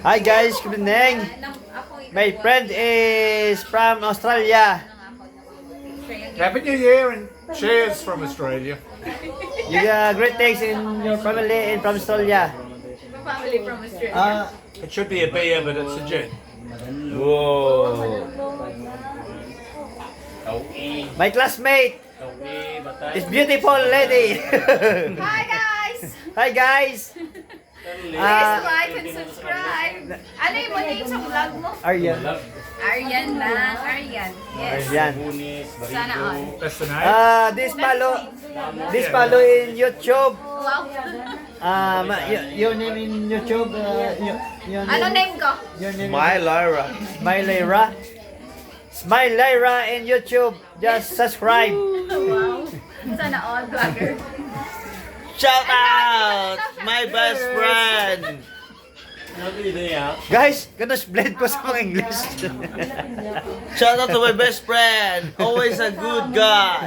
Hi guys, good evening. My friend is from Australia. Happy New Year and cheers from Australia. You got great things in your family in from Australia. Family from Australia. It should be a beer, but it's a gin. Whoa. My classmate is beautiful lady. Hi guys! Hi guys. Please like and subscribe. Ano yung name sa vlog mo? Aryan. Aryan lang. Aryan. Yes. Aryan. Sana all. That's the name. This follow in YouTube. Wow. Your name in YouTube. Your Ano name ko? Your name. Lyra. Smile Lyra. Smile Lyra in YouTube. Just subscribe. Wow. Sana all vlogger. Shout out! My best friend! Guys, ganun blend ko sa mga English. Shout out to my best friend! Always a good guy!